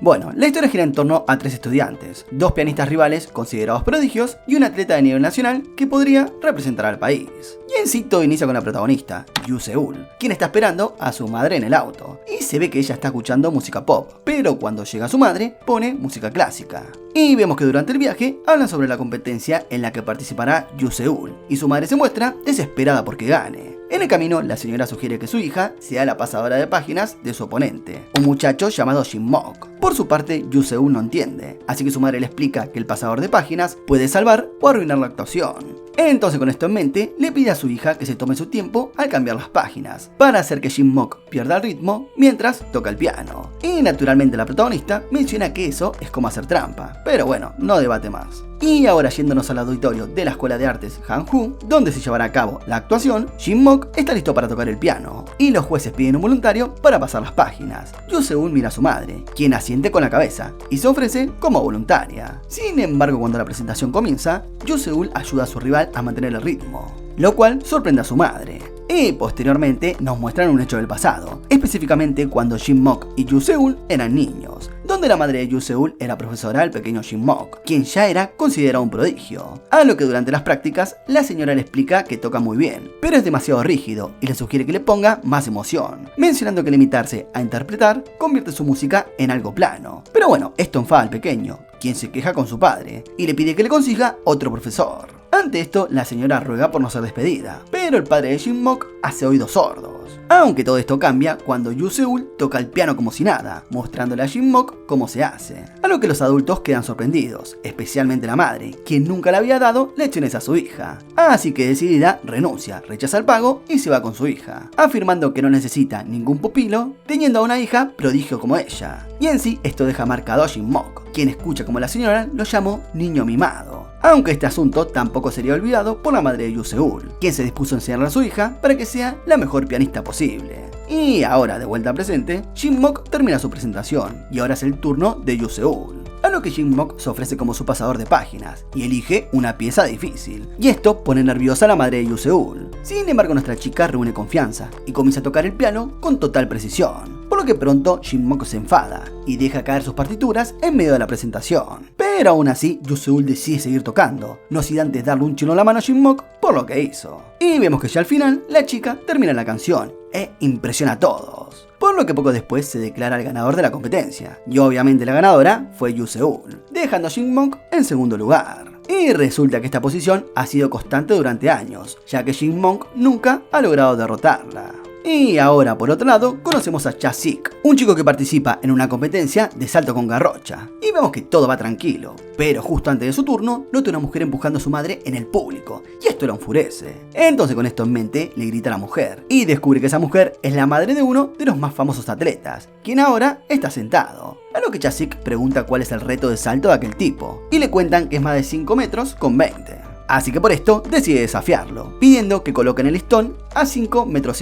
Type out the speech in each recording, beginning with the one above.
Bueno, la historia gira en torno a 3 estudiantes, 2 pianistas rivales considerados prodigios y un atleta de nivel nacional que podría representar al país. Y en sí todo inicia con la protagonista, Yu Seul, quien está esperando a su madre en el auto, y se ve que ella está escuchando música pop, pero cuando llega su madre pone música clásica. Y vemos que durante el viaje hablan sobre la competencia en la que participará Yu Seul, y su madre se muestra desesperada porque gane. En el camino, la señora sugiere que su hija sea la pasadora de páginas de su oponente, un muchacho llamado Jin Mok. Por su parte, Yu Seul no entiende, así que su madre le explica que el pasador de páginas puede salvar o arruinar la actuación. Entonces, con esto en mente, le pide a su hija que se tome su tiempo al cambiar las páginas, para hacer que Jin Mok pierda el ritmo mientras toca el piano. Y naturalmente la protagonista menciona que eso es como hacer trampa, pero bueno, no debate más. Y ahora yéndonos al auditorio de la Escuela de Artes Hanju, donde se llevará a cabo la actuación, Jin Mok está listo para tocar el piano, y los jueces piden un voluntario para pasar las páginas. Yu Seul mira a su madre, quien asiente con la cabeza, y se ofrece como voluntaria. Sin embargo, cuando la presentación comienza, Yu Seul ayuda a su rival a mantener el ritmo, lo cual sorprende a su madre. Y posteriormente nos muestran un hecho del pasado, específicamente cuando Jin Mok y Yu Seul eran niños, donde la madre de Yu Seul era profesora del pequeño Jin Mok, quien ya era considerado un prodigio. A lo que durante las prácticas, la señora le explica que toca muy bien, pero es demasiado rígido y le sugiere que le ponga más emoción, mencionando que limitarse a interpretar convierte su música en algo plano. Pero bueno, esto enfada al pequeño, quien se queja con su padre y le pide que le consiga otro profesor. Ante esto, la señora ruega por no ser despedida, pero el padre de Jin Mok hace oídos sordos. Aunque todo esto cambia cuando Yu Seul toca el piano como si nada, mostrándole a Jin Mok cómo se hace. A lo que los adultos quedan sorprendidos, especialmente la madre, quien nunca le había dado lecciones a su hija. Así que decidida, renuncia, rechaza el pago y se va con su hija, afirmando que no necesita ningún pupilo, teniendo a una hija prodigio como ella. Y en sí, esto deja marcado a Jin Mok, quien escucha como la señora lo llamó niño mimado. Aunque este asunto tampoco sería olvidado por la madre de Yu Seul, quien se dispuso a enseñarle a su hija para que sea la mejor pianista posible. Y ahora, de vuelta al presente, Jin Mok termina su presentación, y ahora es el turno de Yu Seul. A lo que Jin Mok se ofrece como su pasador de páginas, y elige una pieza difícil, y esto pone nerviosa a la madre de Yu Seul. Sin embargo, nuestra chica reúne confianza, y comienza a tocar el piano con total precisión. Por lo que pronto Jin Mok se enfada y deja caer sus partituras en medio de la presentación. Pero aún así, Yu Seul decide seguir tocando, no sin antes darle un chino a la mano a Jin Mok por lo que hizo. Y vemos que ya al final, la chica termina la canción e impresiona a todos. Por lo que poco después se declara el ganador de la competencia, y obviamente la ganadora fue Yu Seul, dejando a Jin Mok en segundo lugar. Y resulta que esta posición ha sido constante durante años, ya que Jin Mok nunca ha logrado derrotarla. Y ahora, por otro lado, conocemos a Cha Sik, un chico que participa en una competencia de salto con garrocha. Y vemos que todo va tranquilo, pero justo antes de su turno, nota una mujer empujando a su madre en el público, y esto lo enfurece. Entonces, con esto en mente, le grita a la mujer, y descubre que esa mujer es la madre de uno de los más famosos atletas, quien ahora está sentado. A lo que Cha Sik pregunta cuál es el reto de salto de aquel tipo, y le cuentan que es más de 5 metros con 20. Así que por esto decide desafiarlo, pidiendo que coloquen el listón a 5,5 metros.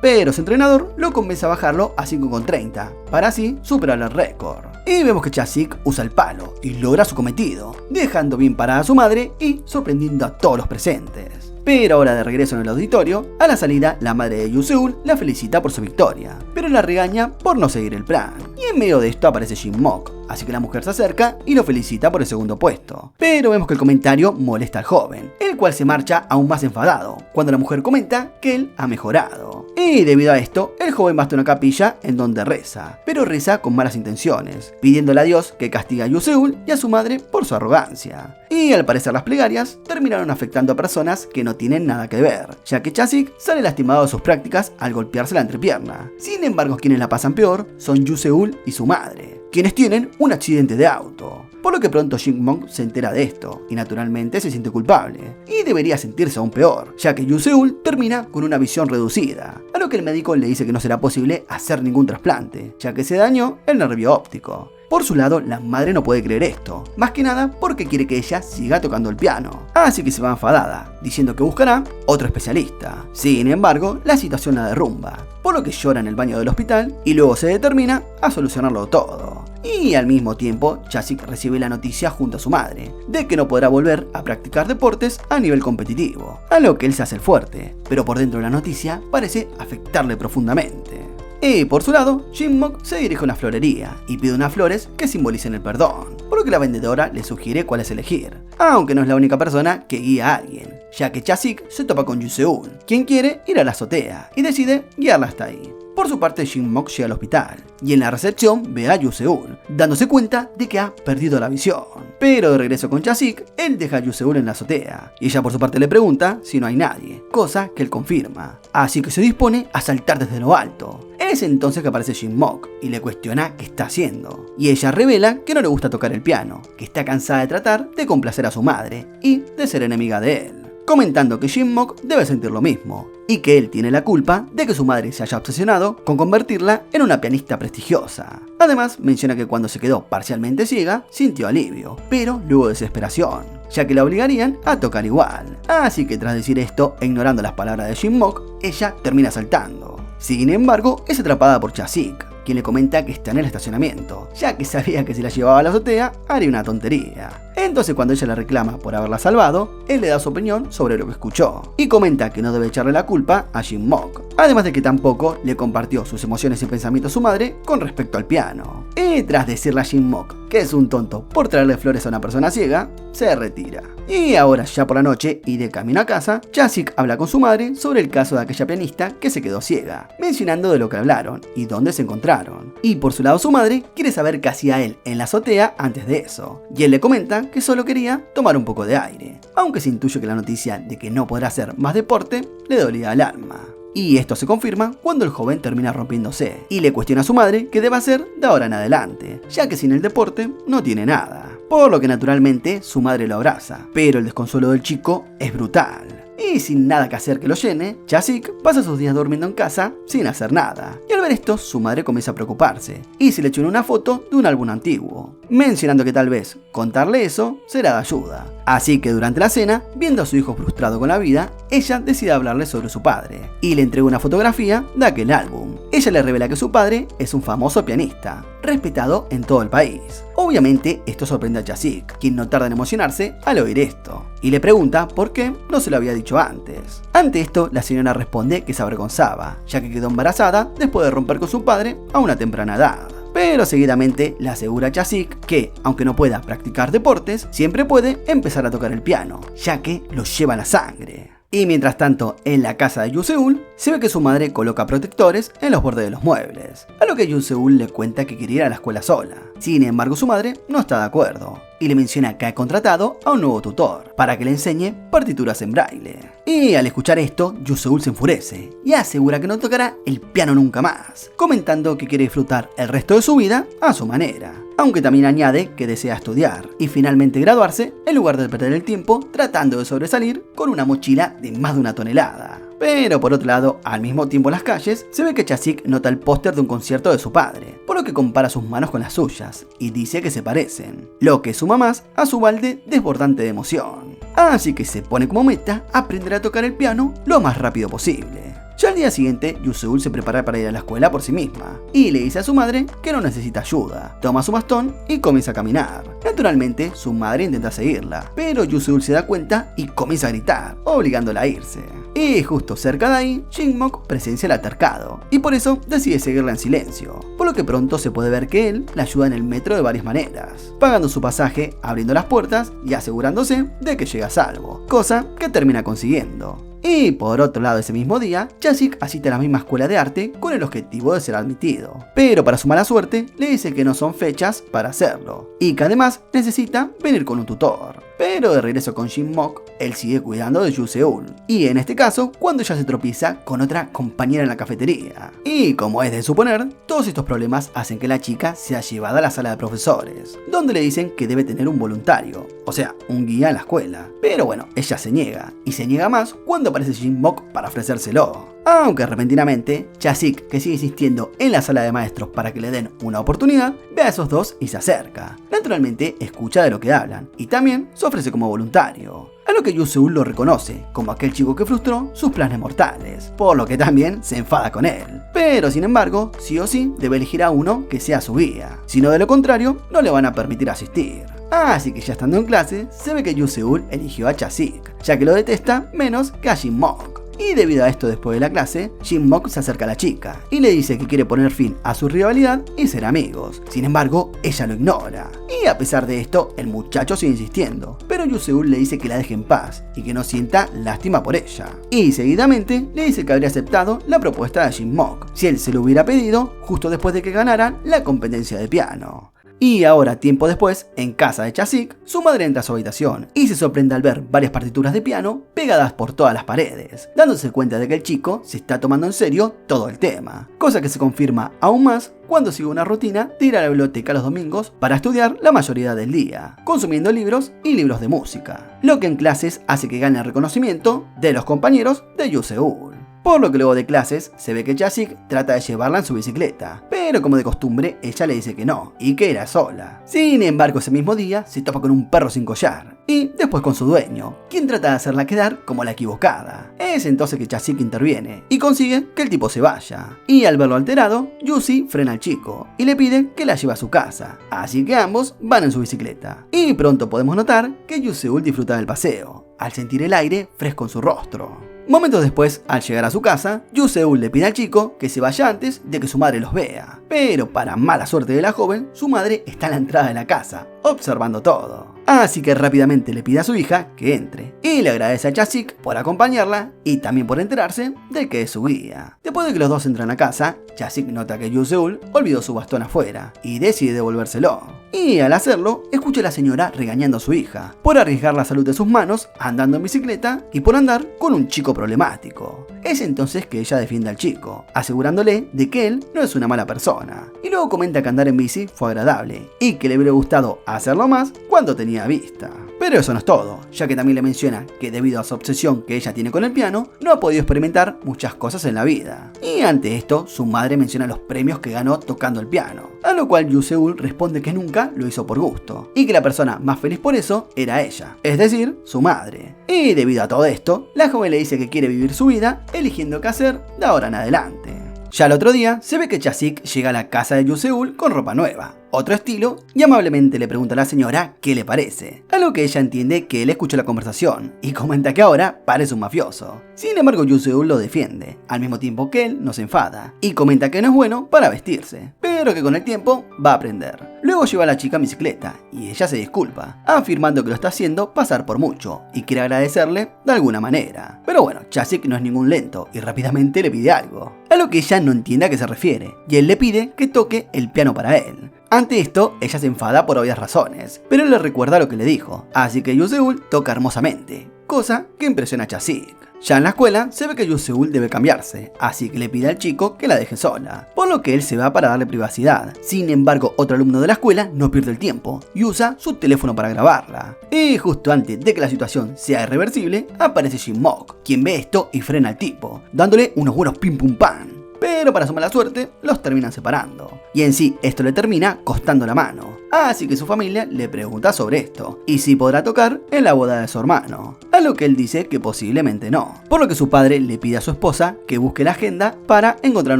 Pero su entrenador lo convence a bajarlo a 5,30, para así superar el récord. Y vemos que Cha Sik usa el palo y logra su cometido, dejando bien parada a su madre y sorprendiendo a todos los presentes. Pero ahora de regreso en el auditorio, a la salida la madre de Yu Seul la felicita por su victoria, pero la regaña por no seguir el plan. Y en medio de esto aparece Jin Mok, así que la mujer se acerca y lo felicita por el segundo puesto. Pero vemos que el comentario molesta al joven, el cual se marcha aún más enfadado, cuando la mujer comenta que él ha mejorado. Y debido a esto, el joven va hasta una capilla en donde reza, pero reza con malas intenciones, pidiéndole a Dios que castigue a Yu Seul y a su madre por su arrogancia. Y al parecer las plegarias terminaron afectando a personas que no tienen nada que ver, ya que Cha Sik sale lastimado de sus prácticas al golpearse la entrepierna. Sin embargo, quienes la pasan peor son Yu Seul y su madre, quienes tienen un accidente de auto. Por lo que pronto Jin Mok se entera de esto, y naturalmente se siente culpable, y debería sentirse aún peor, ya que Yu Seul termina con una visión reducida, a lo que el médico le dice que no será posible hacer ningún trasplante, ya que se dañó el nervio óptico. Por su lado, la madre no puede creer esto, más que nada porque quiere que ella siga tocando el piano, así que se va enfadada, diciendo que buscará otro especialista. Sin embargo, la situación la derrumba, por lo que llora en el baño del hospital y luego se determina a solucionarlo todo. Y al mismo tiempo, Cha Sik recibe la noticia junto a su madre, de que no podrá volver a practicar deportes a nivel competitivo, a lo que él se hace el fuerte, pero por dentro de la noticia parece afectarle profundamente. Y por su lado, Shin-Mok se dirige a una florería y pide unas flores que simbolicen el perdón, por lo que la vendedora le sugiere cuáles elegir, aunque no es la única persona que guía a alguien, ya que Cha-Sik se topa con Yu-Seul, quien quiere ir a la azotea y decide guiarla hasta ahí. Por su parte, Shin-Mok llega al hospital y en la recepción ve a Yu-Seul, dándose cuenta de que ha perdido la visión. Pero de regreso con Cha-Sik, él deja a Yu-Seul en la azotea y ella por su parte le pregunta si no hay nadie, cosa que él confirma. Así que se dispone a saltar desde lo alto. Es entonces que aparece Shin-Mok y le cuestiona qué está haciendo. Y ella revela que no le gusta tocar el piano, que está cansada de tratar de complacer a su madre y de ser enemiga de él, comentando que Shin-Mok debe sentir lo mismo y que él tiene la culpa de que su madre se haya obsesionado con convertirla en una pianista prestigiosa. Además, menciona que cuando se quedó parcialmente ciega, sintió alivio, pero luego desesperación, ya que la obligarían a tocar igual. Así que tras decir esto, e ignorando las palabras de Shin-Mok, ella termina saltando. Sin embargo, es atrapada por Cha-Sik, quien le comenta que está en el estacionamiento, ya que sabía que si la llevaba a la azotea haría una tontería. Entonces cuando ella le reclama por haberla salvado, él le da su opinión sobre lo que escuchó, y comenta que no debe echarle la culpa a Shin-Mok, además de que tampoco le compartió sus emociones y pensamientos a su madre con respecto al piano. Y tras decirle a Shin-Mok que es un tonto por traerle flores a una persona ciega, se retira. Y ahora ya por la noche y de camino a casa, Cha-Sik habla con su madre sobre el caso de aquella pianista que se quedó ciega, mencionando de lo que hablaron y dónde se encontraron. Y por su lado su madre quiere saber qué hacía él en la azotea antes de eso, y él le comenta que solo quería tomar un poco de aire, aunque se intuye que la noticia de que no podrá hacer más deporte le dolía el alma. Y esto se confirma cuando el joven termina rompiéndose y le cuestiona a su madre qué debe hacer de ahora en adelante, ya que sin el deporte no tiene nada. Por lo que naturalmente su madre lo abraza, pero el desconsuelo del chico es brutal. Y sin nada que hacer que lo llene, Cha-Sik pasa sus días durmiendo en casa sin hacer nada. Y al ver esto, su madre comienza a preocuparse y se le echa una foto de un álbum antiguo, mencionando que tal vez contarle eso será de ayuda. Así que durante la cena, viendo a su hijo frustrado con la vida, ella decide hablarle sobre su padre y le entrega una fotografía de aquel álbum. Ella le revela que su padre es un famoso pianista, respetado en todo el país. Obviamente esto sorprende a Cha-Sik, quien no tarda en emocionarse al oír esto, y le pregunta por qué no se lo había dicho antes. Ante esto, la señora responde que se avergonzaba, ya que quedó embarazada después de romper con su padre a una temprana edad. Pero seguidamente le asegura a Cha-Sik que, aunque no pueda practicar deportes, siempre puede empezar a tocar el piano, ya que lo lleva a la sangre. Y mientras tanto, en la casa de Yu-Seul, se ve que su madre coloca protectores en los bordes de los muebles, a lo que Yu-Seul le cuenta que quiere ir a la escuela sola. Sin embargo, su madre no está de acuerdo y le menciona que ha contratado a un nuevo tutor para que le enseñe partituras en braille. Y al escuchar esto, Yu-Seul se enfurece y asegura que no tocará el piano nunca más, comentando que quiere disfrutar el resto de su vida a su manera. Aunque también añade que desea estudiar y finalmente graduarse en lugar de perder el tiempo tratando de sobresalir con una mochila de más de 1 tonelada. Pero por otro lado, al mismo tiempo en las calles, se ve que Cha-Sik nota el póster de un concierto de su padre, por lo que compara sus manos con las suyas y dice que se parecen, lo que suma más a su balde desbordante de emoción. Así que se pone como meta aprender a tocar el piano lo más rápido posible. Ya al día siguiente, Yu-Seul se prepara para ir a la escuela por sí misma y le dice a su madre que no necesita ayuda. Toma su bastón y comienza a caminar. Naturalmente, su madre intenta seguirla, pero Yu-Seul se da cuenta y comienza a gritar, obligándola a irse. Y justo cerca de ahí, Shin-Mok presencia el altercado y por eso decide seguirla en silencio, por lo que pronto se puede ver que él la ayuda en el metro de varias maneras, pagando su pasaje, abriendo las puertas y asegurándose de que llega a salvo, cosa que termina consiguiendo. Y por otro lado, ese mismo día, Cha-Sik asiste a la misma escuela de arte con el objetivo de ser admitido. Pero para su mala suerte, le dice que no son fechas para hacerlo, y que además necesita venir con un tutor. Pero de regreso con Shin-Mok, él sigue cuidando de Yu-Seul, y en este caso, cuando ella se tropieza con otra compañera en la cafetería. Y como es de suponer, todos estos problemas hacen que la chica sea llevada a la sala de profesores, donde le dicen que debe tener un voluntario, o sea, un guía en la escuela. Pero bueno, ella se niega, y se niega más cuando aparece Shin-Mok para ofrecérselo. Aunque repentinamente, Cha-Sik, que sigue insistiendo en la sala de maestros para que le den una oportunidad, ve a esos dos y se acerca. Naturalmente, escucha de lo que hablan y también se ofrece como voluntario, a lo que Yu-Seul lo reconoce como aquel chico que frustró sus planes mortales, por lo que también se enfada con él. Pero sin embargo, sí o sí debe elegir a uno que sea su guía, si no de lo contrario, no le van a permitir asistir. Así que ya estando en clase, se ve que Yu-Seul eligió a Cha-Sik, ya que lo detesta menos que a Shin-Mok. Y debido a esto, después de la clase, Jin-Mok se acerca a la chica y le dice que quiere poner fin a su rivalidad y ser amigos. Sin embargo, ella lo ignora. Y a pesar de esto, el muchacho sigue insistiendo, pero Yu-Seul le dice que la deje en paz y que no sienta lástima por ella. Y seguidamente le dice que habría aceptado la propuesta de Jin-Mok si él se lo hubiera pedido justo después de que ganaran la competencia de piano. Y ahora, tiempo después, en casa de Cha-Sik, su madre entra a su habitación y se sorprende al ver varias partituras de piano pegadas por todas las paredes, dándose cuenta de que el chico se está tomando en serio todo el tema, cosa que se confirma aún más cuando sigue una rutina de ir a la biblioteca los domingos para estudiar la mayoría del día, consumiendo libros y libros de música, lo que en clases hace que gane el reconocimiento de los compañeros de Yu-Seul. Por lo que luego de clases se ve que Cha-Sik trata de llevarla en su bicicleta, pero como de costumbre ella le dice que no y que era sola. Sin embargo, ese mismo día se topa con un perro sin collar y después con su dueño, quien trata de hacerla quedar como la equivocada. Es entonces que Cha-Sik interviene y consigue que el tipo se vaya. Y al verlo alterado, Yusi frena al chico y le pide que la lleve a su casa, así que ambos van en su bicicleta. Y pronto podemos notar que Yu-Seul disfruta del paseo, al sentir el aire fresco en su rostro. Momentos después, al llegar a su casa, Yu-Seul le pide al chico que se vaya antes de que su madre los vea. Pero para mala suerte de la joven, su madre está a la entrada de la casa, observando todo. Así que rápidamente le pide a su hija que entre y le agradece a Cha-Sik por acompañarla y también por enterarse de que es su guía. Después de que los dos entran a casa, Cha-Sik nota que Yu-Seul olvidó su bastón afuera y decide devolvérselo. Y al hacerlo, escucha a la señora regañando a su hija por arriesgar la salud de sus manos andando en bicicleta y por andar con un chico problemático. Es entonces que ella defiende al chico, asegurándole de que él no es una mala persona. Y luego comenta que andar en bici fue agradable y que le hubiera gustado hacerlo más cuando tenía vista. Pero eso no es todo, ya que también le menciona que debido a su obsesión que ella tiene con el piano, no ha podido experimentar muchas cosas en la vida. Y ante esto, su madre menciona los premios que ganó tocando el piano, a lo cual Yu-Seul responde que nunca lo hizo por gusto, y que la persona más feliz por eso era ella, es decir, su madre. Y debido a todo esto, la joven le dice que quiere vivir su vida eligiendo qué hacer de ahora en adelante. Ya el otro día, se ve que Cha-Sik llega a la casa de Yu-Seul con ropa nueva, otro estilo, y amablemente le pregunta a la señora qué le parece, a lo que ella entiende que él escuchó la conversación y comenta que ahora parece un mafioso. Sin embargo, Yu-Seul lo defiende, al mismo tiempo que él no se enfada, y comenta que no es bueno para vestirse, pero que con el tiempo va a aprender. Luego lleva a la chica en bicicleta, y ella se disculpa, afirmando que lo está haciendo pasar por mucho, y quiere agradecerle de alguna manera. Pero bueno, Cha-Sik no es ningún lento, y rápidamente le pide algo, a lo que ella no entiende a qué se refiere, y él le pide que toque el piano para él. Ante esto, ella se enfada por obvias razones, pero él le recuerda lo que le dijo, así que Yu-Seul toca hermosamente, cosa que impresiona a Cha-Sik. Ya en la escuela, se ve que Yu-Seul debe cambiarse, así que le pide al chico que la deje sola, por lo que él se va para darle privacidad. Sin embargo, otro alumno de la escuela no pierde el tiempo y usa su teléfono para grabarla. Y justo antes de que la situación sea irreversible, aparece Jin-Mok, quien ve esto y frena al tipo, dándole unos buenos pim pum pam. Pero para su mala suerte, los terminan separando. Y en sí, esto le termina costando la mano. Así que su familia le pregunta sobre esto, y si podrá tocar en la boda de su hermano. A lo que él dice que posiblemente no. Por lo que su padre le pide a su esposa que busque la agenda para encontrar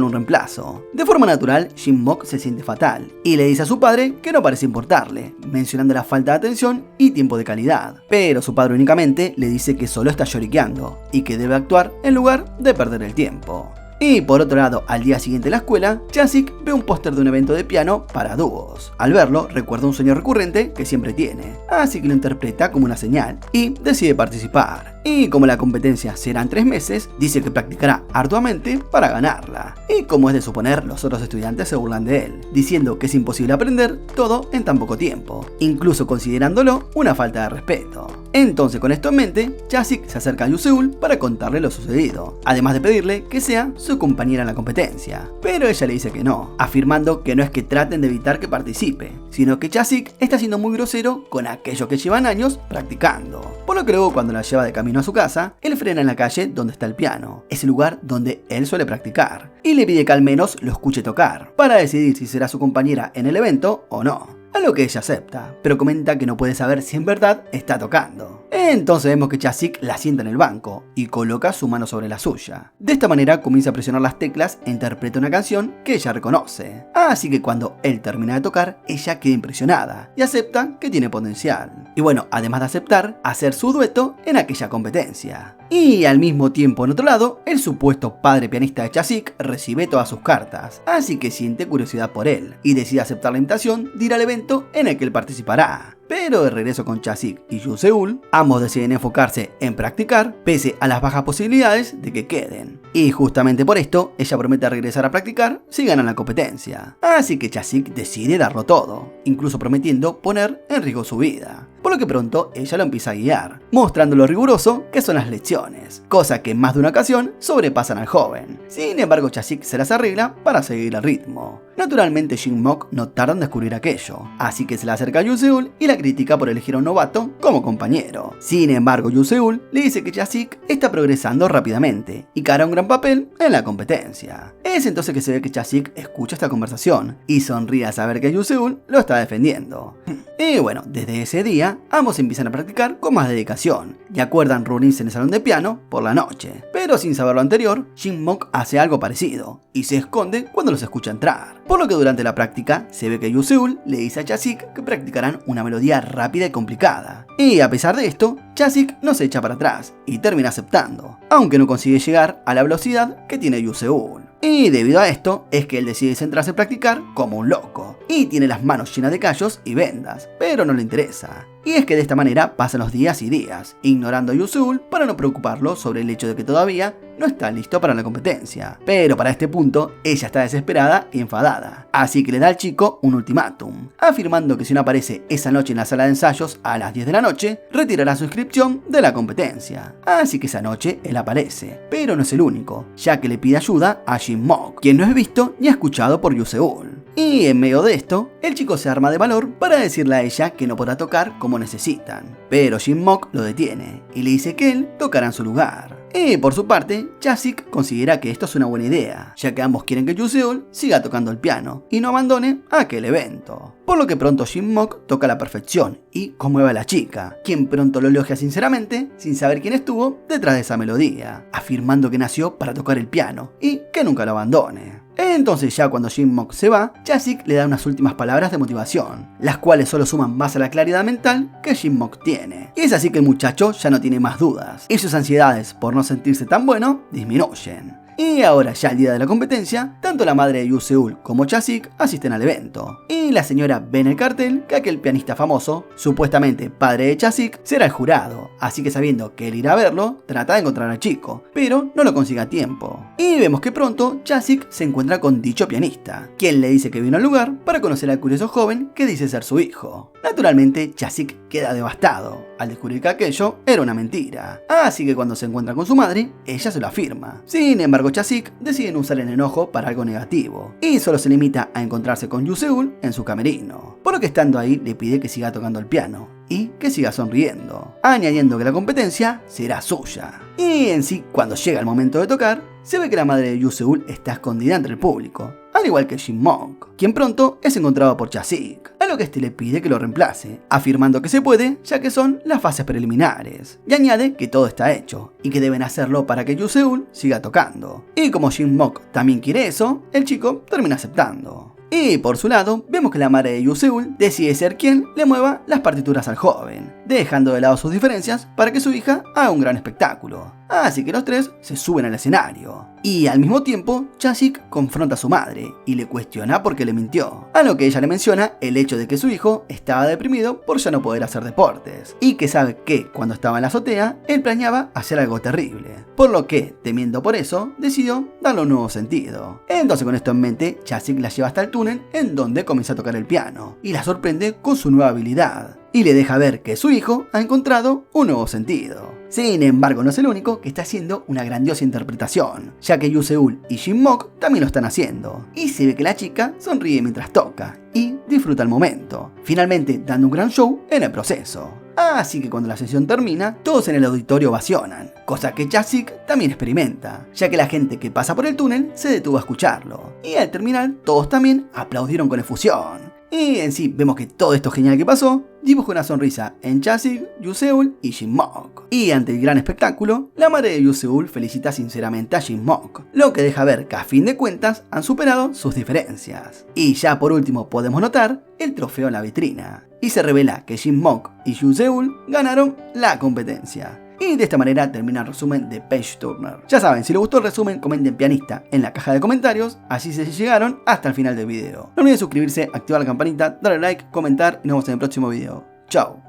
un reemplazo. De forma natural, Jin-Mok se siente fatal, y le dice a su padre que no parece importarle, mencionando la falta de atención y tiempo de calidad. Pero su padre únicamente le dice que solo está lloriqueando, y que debe actuar en lugar de perder el tiempo. Y por otro lado, al día siguiente en la escuela, Cha-Sik ve un póster de un evento de piano para dúos. Al verlo, recuerda un sueño recurrente que siempre tiene, así que lo interpreta como una señal y decide participar. Y como la competencia será en 3 meses, dice que practicará arduamente para ganarla. Y como es de suponer, los otros estudiantes se burlan de él, diciendo que es imposible aprender todo en tan poco tiempo, incluso considerándolo una falta de respeto. Entonces, con esto en mente, Cha-Sik se acerca a Yu-Seul para contarle lo sucedido, además de pedirle que sea su compañera en la competencia. Pero ella le dice que no, afirmando que no es que traten de evitar que participe, sino que Cha-Sik está siendo muy grosero con aquellos que llevan años practicando. Por lo que luego, cuando la lleva de camino a su casa, él frena en la calle donde está el piano, ese lugar donde él suele practicar, y le pide que al menos lo escuche tocar, para decidir si será su compañera en el evento o no. A lo que ella acepta, pero comenta que no puede saber si en verdad está tocando. Entonces vemos que Chasik la sienta en el banco y coloca su mano sobre la suya. De esta manera comienza a presionar las teclas e interpreta una canción que ella reconoce. Así que cuando él termina de tocar, ella queda impresionada y acepta que tiene potencial. Y bueno, además de aceptar, hacer su dueto en aquella competencia. Y al mismo tiempo, en otro lado, el supuesto padre pianista de Chasik recibe todas sus cartas, así que siente curiosidad por él y decide aceptar la invitación de ir al evento en el que él participará. Pero de regreso con Chasik y Yoo Seul, ambos deciden enfocarse en practicar, pese a las bajas posibilidades de que queden. Y justamente por esto, ella promete regresar a practicar si ganan la competencia. Así que Chasik decide darlo todo, incluso prometiendo poner en riesgo su vida. Por lo que pronto ella lo empieza a guiar, mostrando lo riguroso que son las lecciones, cosa que en más de una ocasión sobrepasan al joven. Sin embargo, Chasik se las arregla para seguir el ritmo. Naturalmente, Jin Mok no tarda en descubrir aquello, así que se le acerca a Yoo Seul y la critica por elegir a un novato como compañero. Sin embargo, Yoo Seul le dice que Chasik está progresando rápidamente y que hará un gran papel en la competencia. Es entonces que se ve que Chasik escucha esta conversación y sonríe al saber que Yoo Seul lo está defendiendo. Y bueno, desde ese día, ambos empiezan a practicar con más dedicación y acuerdan reunirse en el salón de piano por la noche. Pero sin saber lo anterior, Jin Mok hace algo parecido y se esconde cuando los escucha entrar. Por lo que durante la práctica se ve que Yoo Seul le dice a Chasik que practicarán una melodía rápida y complicada. Y a pesar de esto, Chasik no se echa para atrás y termina aceptando, aunque no consigue llegar a la velocidad que tiene Yoo Seul. Y debido a esto es que él decide centrarse en practicar como un loco y tiene las manos llenas de callos y vendas, pero no le interesa. Y es que de esta manera pasan los días y días, ignorando a Yoo Seul para no preocuparlo sobre el hecho de que todavía no está listo para la competencia. Pero para este punto, ella está desesperada y enfadada, así que le da al chico un ultimátum, afirmando que si no aparece esa noche en la sala de ensayos a las 10 de la noche, retirará su inscripción de la competencia. Así que esa noche él aparece, pero no es el único, ya que le pide ayuda a Jin Mok, quien no es visto ni escuchado por Yoo Seul. Y en medio de esto, el chico se arma de valor para decirle a ella que no podrá tocar como necesitan. Pero Jin Mok lo detiene y le dice que él tocará en su lugar. Y por su parte, Chasik considera que esto es una buena idea, ya que ambos quieren que Yoo Seul siga tocando el piano y no abandone aquel evento. Por lo que pronto Jin Mok toca a la perfección y conmueve a la chica, quien pronto lo elogia sinceramente sin saber quién estuvo detrás de esa melodía, afirmando que nació para tocar el piano y que nunca lo abandone. Entonces ya cuando Jin Mok se va, Chasik le da unas últimas palabras de motivación, las cuales solo suman más a la claridad mental que Jin Mok tiene. Y es así que el muchacho ya no tiene más dudas, y sus ansiedades por no sentirse tan bueno disminuyen. Y ahora ya el día de la competencia, tanto la madre de Yoo Seul como Chasik asisten al evento. Y la señora ve en el cartel que aquel pianista famoso, supuestamente padre de Chasik, será el jurado. Así que sabiendo que él irá a verlo, trata de encontrar al chico, pero no lo consigue a tiempo. Y vemos que pronto Chasik se encuentra con dicho pianista, quien le dice que vino al lugar para conocer al curioso joven que dice ser su hijo. Naturalmente, Chasik queda devastado al descubrir que aquello era una mentira. Así que cuando se encuentra con su madre, ella se lo afirma. Sin embargo, Chasik decide no usar el enojo para algo negativo y solo se limita a encontrarse con Yoo Seul en su camerino, por lo que estando ahí le pide que siga tocando el piano y que siga sonriendo, añadiendo que la competencia será suya. Y en sí, cuando llega el momento de tocar, se ve que la madre de Yoo Seul está escondida entre el público, al igual que Jin Mok, quien pronto es encontrado por Chasik, a lo que este le pide que lo reemplace, afirmando que se puede ya que son las fases preliminares, y añade que todo está hecho y que deben hacerlo para que Yoo Seul siga tocando. Y como Jin Mok también quiere eso, el chico termina aceptando. Y por su lado, vemos que la madre de Yoo Seul decide ser quien le mueva las partituras al joven, dejando de lado sus diferencias para que su hija haga un gran espectáculo. Así que los tres se suben al escenario. Y al mismo tiempo, Chasik confronta a su madre y le cuestiona por qué le mintió, a lo que ella le menciona el hecho de que su hijo estaba deprimido por ya no poder hacer deportes, y que sabe que cuando estaba en la azotea, él planeaba hacer algo terrible, por lo que, temiendo por eso, decidió darle un nuevo sentido. Entonces con esto en mente, Chasik la lleva hasta el túnel en donde comienza a tocar el piano, y la sorprende con su nueva habilidad, y le deja ver que su hijo ha encontrado un nuevo sentido. Sin embargo, no es el único que está haciendo una grandiosa interpretación, ya que Yoo Seul y Jin Mok también lo están haciendo, y se ve que la chica sonríe mientras toca y disfruta el momento, finalmente dando un gran show en el proceso. Así que cuando la sesión termina, todos en el auditorio ovacionan, cosa que Chasik también experimenta, ya que la gente que pasa por el túnel se detuvo a escucharlo, y al terminar todos también aplaudieron con efusión. Y en sí vemos que todo esto genial que pasó dibuja una sonrisa en Chasig, Yuseul y Jin-Mok. Y ante el gran espectáculo, la madre de Yuseul felicita sinceramente a Jin-Mok, lo que deja ver que a fin de cuentas han superado sus diferencias. Y ya por último podemos notar el trofeo en la vitrina, y se revela que Jin-Mok y Yuseul ganaron la competencia. Y de esta manera termina el resumen de Page Turner. Ya saben, si les gustó el resumen, comenten pianista en la caja de comentarios, así se llegaron hasta el final del video. No olviden suscribirse, activar la campanita, darle like, comentar y nos vemos en el próximo video. Chao.